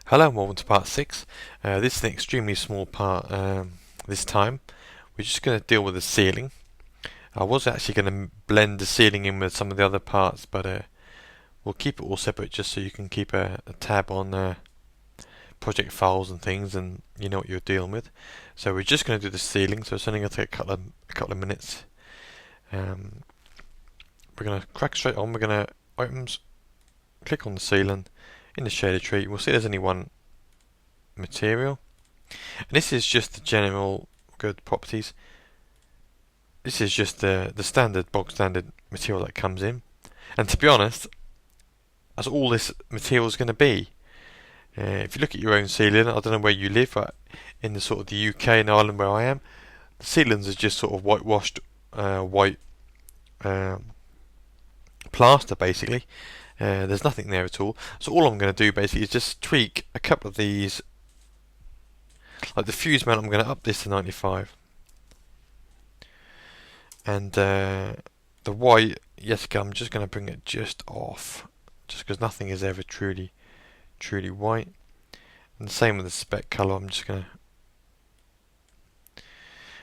Hello and welcome to part 6. This is an extremely small part this time. We're just going to deal with the ceiling. I was actually going to blend the ceiling in with some of the other parts, but we'll keep it all separate just so you can keep a tab on project files and things and you know what you're dealing with. So we're just going to do the ceiling, so it's only going to take a couple of minutes. We're going to crack straight on. We're going to items, click on the ceiling. In the shader tree, we'll see there's only one material, and this is just the general good properties. This is just the standard bog standard material that comes in, and to be honest, that's all this material is going to be. If you look at your own ceiling, I don't know where you live, but in the sort of the UK and Ireland where I am, the ceilings are just sort of whitewashed white plaster basically. There's nothing there at all. So all I'm going to do basically is just tweak a couple of these. Like the fuse mount, I'm going to up this to 95. And the white, yet again, I'm just going to bring it just off. Just because nothing is ever truly white. And the same with the spec colour, I'm just going to...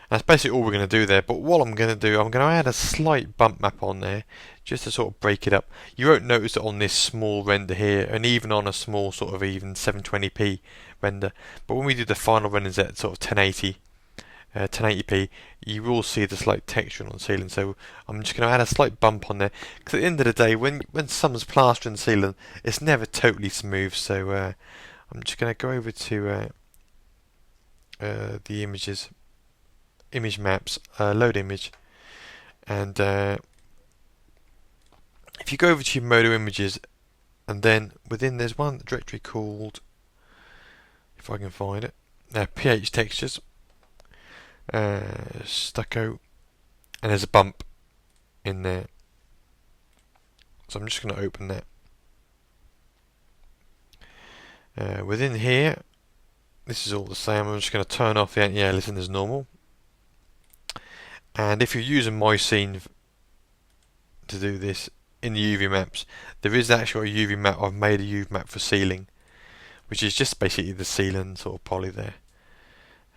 That's basically all we're going to do there, but what I'm going to do, I'm going to add a slight bump map on there, just to sort of break it up. You won't notice it on this small render here, and even on a small sort of even 720p render, but when we do the final renders at sort of 1080p, you will see the slight texture on the ceiling, so I'm just going to add a slight bump on there, because at the end of the day, when someone's plastering the ceiling, it's never totally smooth, so I'm just going to go over to the image maps, load image, and if you go over to your Modo images, and then within there's one directory called, if I can find it, pH textures, stucco, and there's a bump in there. So I'm just going to open that. Within here, this is all the same. I'm just going to turn off the anti-aliasing as normal. And if you're using my scene to do this in the UV maps, there is actually a UV map. I've made a UV map for ceiling, which is just basically the ceiling sort of poly there.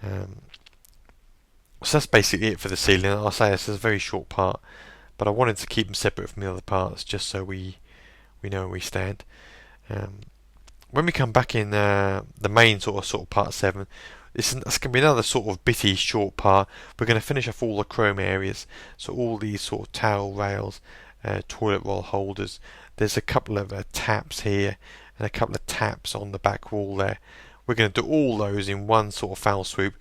So that's basically it for the ceiling. I'll say this is a very short part, but I wanted to keep them separate from the other parts just so we know where we stand. When we come back in the main sort of part 7, that's going to be another sort of bitty short part. We're going to finish off all the chrome areas, so all these sort of towel rails, toilet roll holders. There's a couple of taps here and a couple of taps on the back wall there. We're going to do all those in one sort of foul swoop.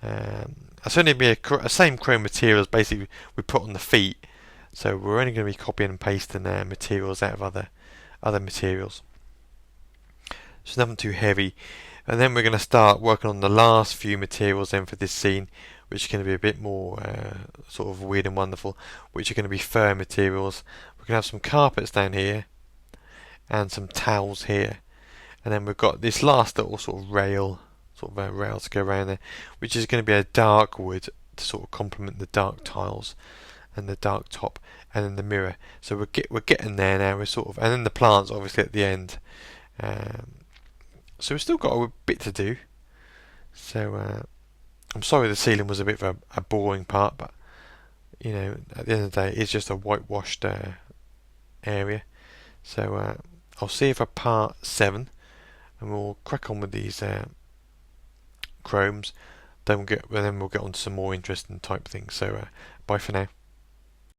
It's only be a same chrome materials basically we put on the feet, so we're only going to be copying and pasting materials out of other materials. So nothing too heavy. And then we're going to start working on the last few materials then for this scene, which is going to be a bit more sort of weird and wonderful, which are going to be fur materials. We're going to have some carpets down here and some towels here, and then we've got this last little sort of rail to go around there, which is going to be a dark wood to sort of complement the dark tiles and the dark top, and then the mirror. So we're getting there now. We're sort of, and then the plants obviously at the end. So we've still got a bit to do. So I'm sorry the ceiling was a bit of a boring part, but you know, at the end of the day, it's just a whitewashed area. So I'll see you for part 7, and we'll crack on with these chromes. Then we'll get on to some more interesting type things. So bye for now.